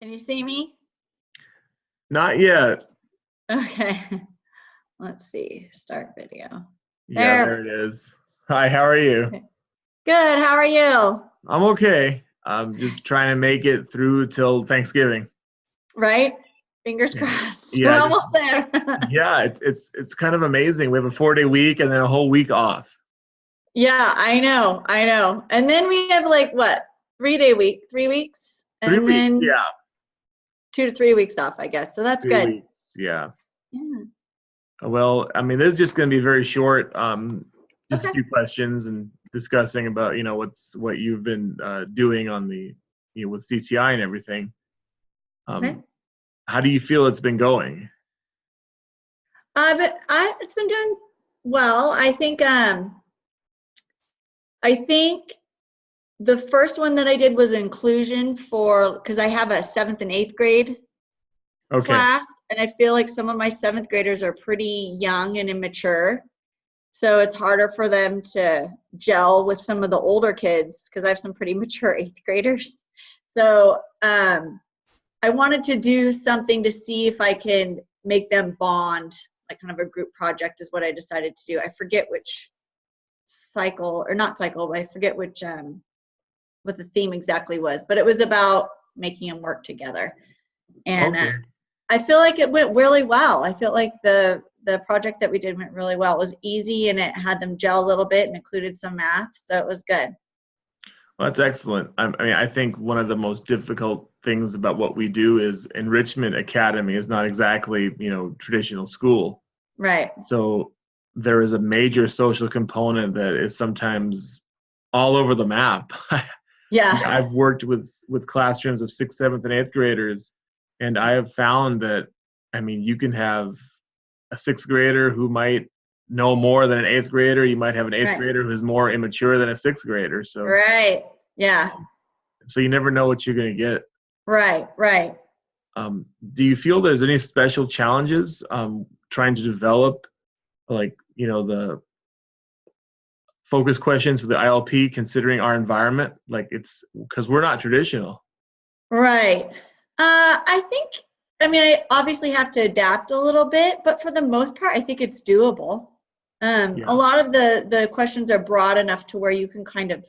Can you see me? Not yet. Okay. Let's see. Start video. Yeah, There. there it is. Hi, how are you? Good. How are you? I'm okay. I'm just trying to make it through till Thanksgiving. Right? Fingers Yeah. crossed. We're Yeah, almost there. yeah, it's kind of amazing. We have a 4-day week and then a whole week off. Yeah, I know. I know. And then we have like what? 3-day week, 3 weeks, 3 weeks, and then yeah. 2 to 3 weeks off, I guess. So that's Three good. weeks, yeah. Yeah. Well, I mean, this is just going to be very short. Just a Okay. few questions and discussing about what you've been doing on the with CTI and everything. Okay. How do you feel it's been going? But it's been doing well. I think the first one that I did was inclusion because I have a 7th and 8th grade Okay. class, and I feel like some of my 7th graders are pretty young and immature. So it's harder for them to gel with some of the older kids because I have some pretty mature 8th graders. So I wanted to do something to see if I can make them bond, like kind of a group project is what I decided to do. I forget which cycle, or not cycle, but I forget which what the theme exactly was, but it was about making them work together. And Okay. I feel like it went really well. I feel like the project that we did went really well. It was easy and it had them gel a little bit and included some math, so it was good. Well, that's excellent. I mean, I think one of the most difficult things about what we do is Enrichment Academy is not exactly, traditional school. Right. So there is a major social component that is sometimes all over the map. Yeah. I've worked with classrooms of 6th, 7th, and 8th graders, and I have found that, I mean, you can have a 6th grader who might know more than an 8th grader. You might have an 8th Right. grader who's more immature than a 6th grader. So, Right. Yeah. so you never know what you're going to get. Right. Right. Do you feel there's any special challenges trying to develop, like, the focus questions for the ILP, considering our environment? Like, it's because we're not traditional. Right. I obviously have to adapt a little bit, but for the most part, I think it's doable. A Yeah. lot of the questions are broad enough to where you can kind of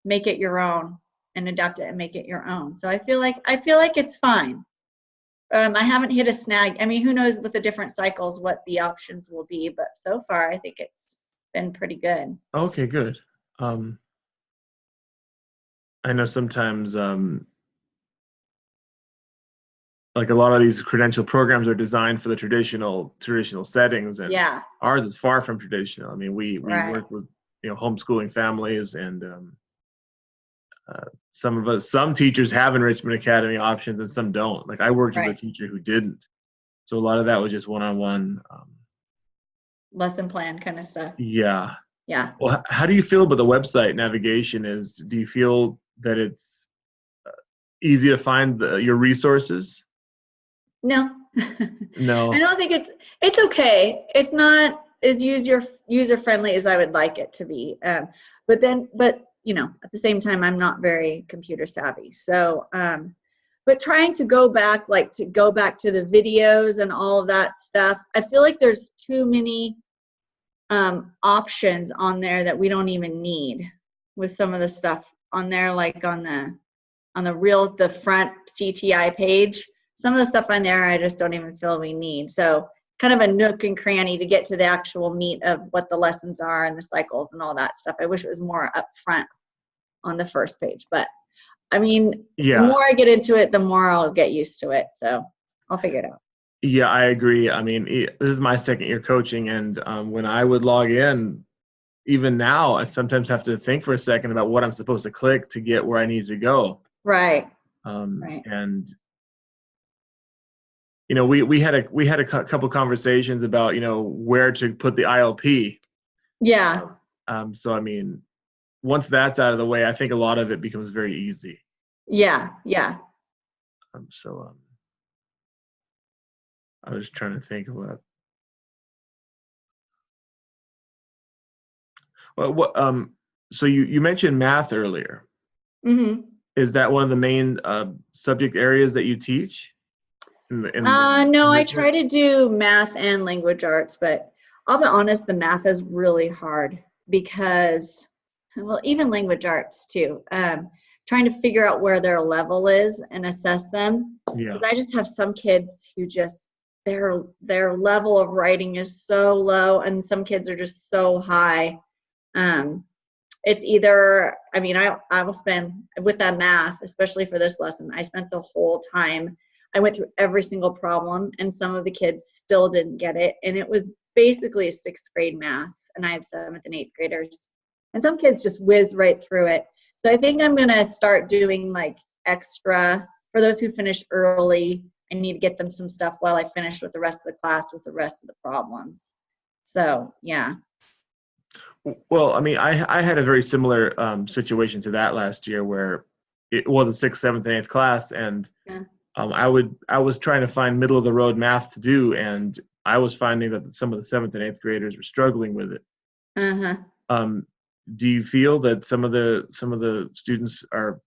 make it your own and adapt it and make it your own. So I feel like it's fine. I haven't hit a snag. I mean, who knows with the different cycles what the options will be, but so far I think it's been pretty good. Okay, good. I know sometimes, like, a lot of these credential programs are designed for the traditional settings, and Yeah. ours is far from traditional. I mean, we Right. work with homeschooling families, and some teachers have Enrichment Academy options and some don't. Like, I worked with a Right. teacher who didn't, so a lot of that was just one-on-one. Lesson plan kind of stuff. Yeah. Yeah. Well, how do you feel about the website navigation? Do you feel that it's easy to find your resources? No. No. I don't think it's okay. It's not as user friendly as I would like it to be. But at the same time, I'm not very computer savvy. So, but trying to go back to the videos and all of that stuff, I feel like there's too many options on there that we don't even need with some of the stuff on there, like on the front CTI page. Some of the stuff on there I just don't even feel we need. So kind of a nook and cranny to get to the actual meat of what the lessons are and the cycles and all that stuff. I wish it was more up front on the first page. But I mean, Yeah. The more I get into it, the more I'll get used to it. So I'll figure it out. Yeah, I agree. I mean, this is my 2nd year coaching, and when I would log in, even now, I sometimes have to think for a second about what I'm supposed to click to get where I need to go. Right. Right. And we had a couple conversations about where to put the ILP. Yeah. So I mean, once that's out of the way, I think a lot of it becomes very easy. Yeah. Yeah. So I was trying to think of what. Well, so you mentioned math earlier. Mm-hmm. Is that one of the main subject areas that you teach? No, I try to do math and language arts, but I'll be honest, the math is really hard because, well, even language arts too. Trying to figure out where their level is and assess them. Yeah. Because I just have some kids who just their level of writing is so low, and some kids are just so high. It's either, I mean, I will spend with that math, especially for this lesson. I spent the whole time. I went through every single problem, and some of the kids still didn't get it. And it was basically a 6th grade math, and I have 7th and 8th graders. And some kids just whiz right through it. So I think I'm going to start doing like extra for those who finish early. I need to get them some stuff while I finish with the rest of the class with the rest of the problems. So, yeah. Well, I mean, I had a very similar situation to that last year where it was a 6th, 7th, and 8th class, and Yeah. I was trying to find middle of the road math to do, and I was finding that some of the 7th and 8th graders were struggling with it. Uh-huh. Do you feel that some of the students are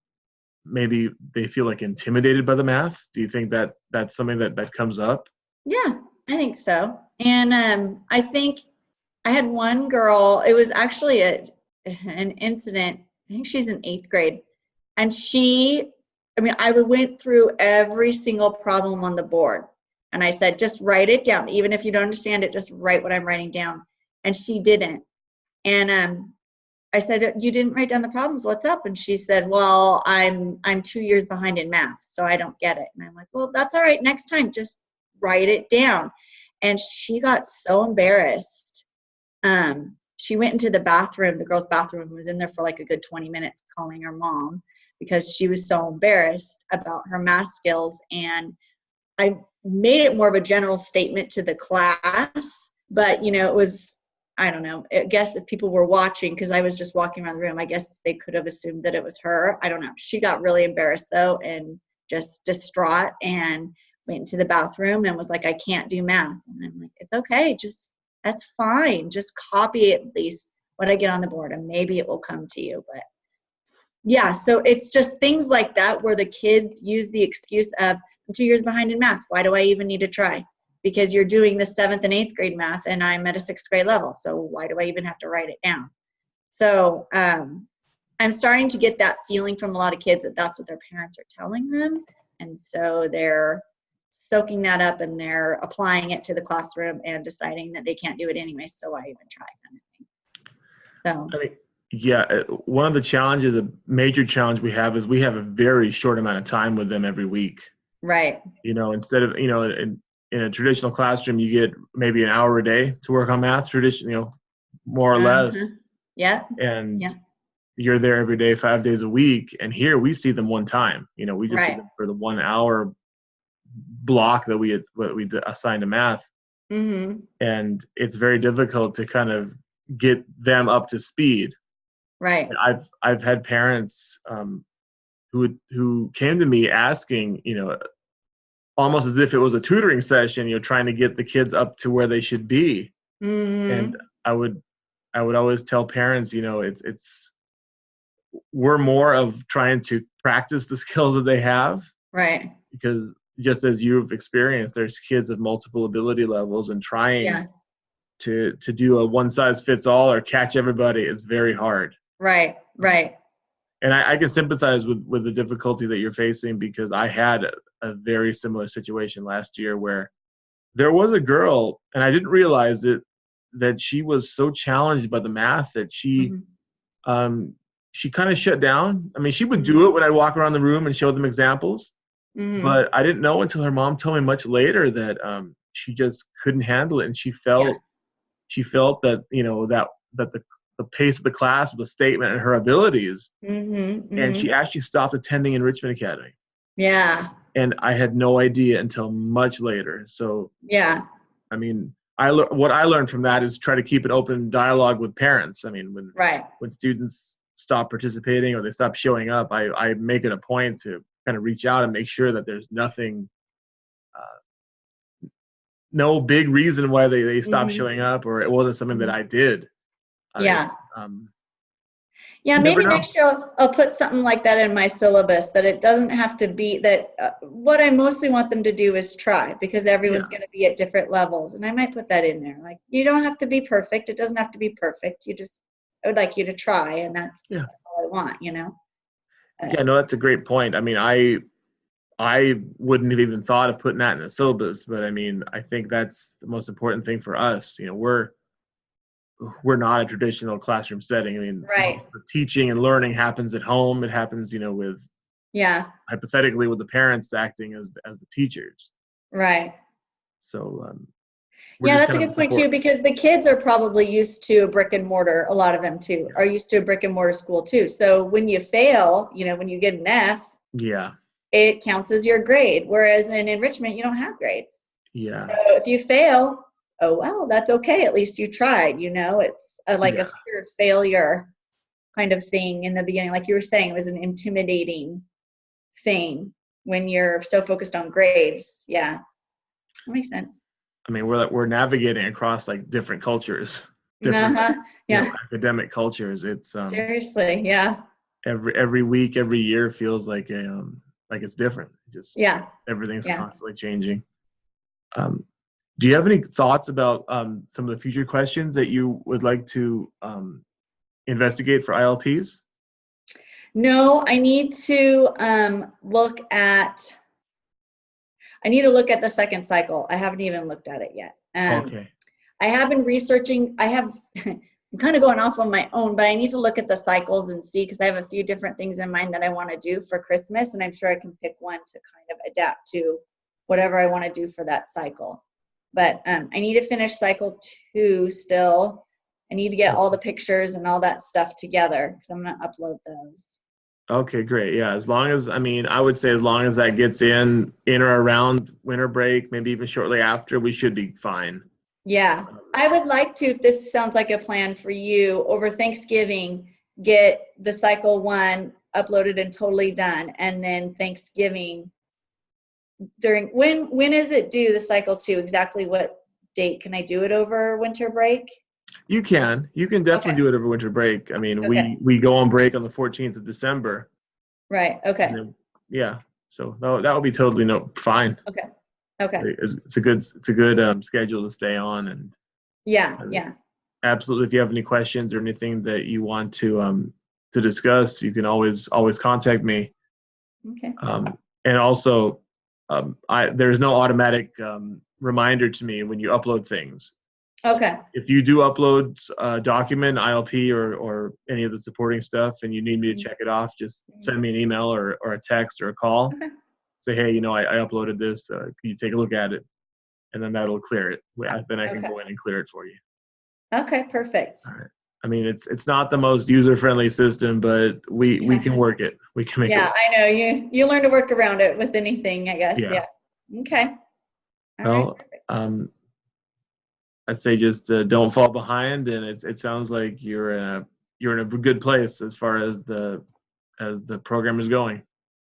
maybe they feel like intimidated by the math? Do you think that that's something that comes up? Yeah, I think so. And I think I had one girl, it was actually an incident. I think she's in 8th grade. And I went through every single problem on the board. And I said, just write it down. Even if you don't understand it, just write what I'm writing down. And she didn't. And I said, you didn't write down the problems. What's up? And she said, well, I'm 2 years behind in math, so I don't get it. And I'm like, well, that's all right. Next time, just write it down. And she got so embarrassed. She went into the bathroom, the girls' bathroom, and was in there for like a good 20 minutes calling her mom because she was so embarrassed about her math skills. And I made it more of a general statement to the class, but it was, I don't know, I guess if people were watching, because I was just walking around the room, I guess they could have assumed that it was her. I don't know. She got really embarrassed though and just distraught and went into the bathroom and was like, I can't do math. And I'm like, it's okay. That's fine. Just copy at least what I get on the board and maybe it will come to you. But yeah, so it's just things like that where the kids use the excuse of, I'm 2 years behind in math. Why do I even need to try? Because you're doing the 7th and 8th grade math and I'm at a 6th grade level. So why do I even have to write it down? So I'm starting to get that feeling from a lot of kids that that's what their parents are telling them. And so they're soaking that up and they're applying it to the classroom and deciding that they can't do it anyway. So why even try, kind of thing. So. I mean, yeah, one of the challenges, a major challenge we have is we have a very short amount of time with them every week. Right. Instead of, in a traditional classroom, you get maybe an hour a day to work on math, more or less. Yeah. And you're there every day, 5 days a week. And here we see them one time. We just see them for the 1 hour block that we assigned to math. Mm-hmm. And it's very difficult to kind of get them up to speed. Right. And I've had parents who came to me asking, almost as if it was a tutoring session, trying to get the kids up to where they should be. Mm-hmm. And I would always tell parents, we're more of trying to practice the skills that they have. Right. Because just as you've experienced, there's kids of multiple ability levels, and trying to do a one size fits all or catch everybody is very hard. Right. And I can sympathize with the difficulty that you're facing, because I had a very similar situation last year where there was a girl, and I didn't realize it, that she was so challenged by the math that she kind of shut down. I mean, she would do it when I'd walk around the room and show them examples, but I didn't know until her mom told me much later that she just couldn't handle it, and she felt that that the pace of the class was a statement in her abilities, and she actually stopped attending Enrichment Academy. Yeah. And I had no idea until much later. So I mean, what I learned from that is try to keep an open dialogue with parents. I mean, when students stop participating or they stop showing up, I make it a point to kind of reach out and make sure that there's nothing, no big reason why they stopped showing up, or it wasn't something that I did. Yeah, You never maybe know. next year I'll put something like that in my syllabus, that it doesn't have to be that. What I mostly want them to do is try, because Yeah, everyone's going to be at different levels. And I might put that in there. Like, you don't have to be perfect. It doesn't have to be perfect. I would like you to try. And that's yeah, all I want, you know? yeah. No, that's a great point. I mean, I wouldn't have even thought of putting that in a syllabus, but I mean, I think that's the most important thing for us. You know, we're not a traditional classroom setting. I mean, Right. most of the teaching and learning happens at home. It happens, with Yeah. hypothetically with the parents acting as the teachers. Right. So we're Yeah, just that's a kind of a good point too, support. because the kids are probably used to a brick and mortar. A lot of them too Yeah, are used to a brick and mortar school too. So when you fail, when you get an F, yeah, it counts as your grade. Whereas in enrichment, you don't have grades. yeah, So if you fail, oh well, that's okay. At least you tried. It's like a yeah, fear of failure kind of thing in the beginning. Like you were saying, it was an intimidating thing when you're so focused on grades. Yeah, that makes sense. I mean, we're navigating across like different cultures, different Uh-huh. Yeah, academic cultures. It's seriously. Yeah, every week, every year feels like it's different. Just yeah, everything's yeah. constantly changing. Um, do you have any thoughts about some of the future questions that you would like to investigate for ILPs? No, I need to look at the second cycle. I haven't even looked at it yet. Okay. I have been researching. I'm kind of going off on my own, but I need to look at the cycles and see, because I have a few different things in mind that I want to do for Christmas, and I'm sure I can pick one to kind of adapt to whatever I want to do for that cycle. But I need to finish cycle 2 still. I need to get all the pictures and all that stuff together, because I'm going to upload those. Okay, great. Yeah, I would say as long as that gets in or around winter break, maybe even shortly after, we should be fine. Yeah, I would like to, if this sounds like a plan for you, over Thanksgiving, get the cycle 1 uploaded and totally done. And then Thanksgiving, when is it due, the cycle 2? Exactly what date? Can I do it over winter break? You can definitely Okay, do it over winter break. I mean, okay, we go on break on the 14th of December, right, and okay, then yeah, so that would be totally fine. okay, okay. It's a good schedule to stay on, and Yeah, uh, yeah, absolutely. If you have any questions or anything that you want to discuss, you can always contact me. okay, And also, there's no automatic reminder to me when you upload things. okay, If you do upload a document, ILP or any of the supporting stuff, and you need me to check it off, just send me an email or a text or a call. okay, Say, hey, I uploaded this. Can you take a look at it? And then that'll clear it. Then I can okay, go in and clear it for you. okay, perfect. All right. I mean, it's not the most user-friendly system, but we can work it. We can make it Yeah, work. I know, you learn to work around it with anything, I guess. Yeah. Yeah. Okay. All right. Well, I'd say just don't fall behind, and it sounds like you're in a good place as far as the program is going.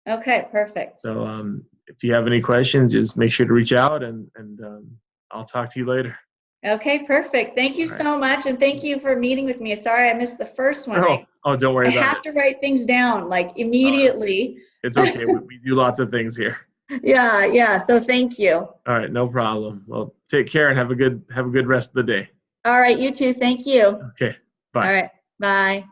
Okay, perfect. So if you have any questions, just make sure to reach out, and I'll talk to you later. Okay, perfect. Thank you All right. so much, and thank you for meeting with me. Sorry I missed the first one. Oh, don't worry I about have it. to write things down like immediately. It's okay. We do lots of things here. Yeah, yeah. So thank you. All right, no problem. Well, take care and have a good rest of the day. All right, you too. Thank you. Okay, bye. All right. Bye.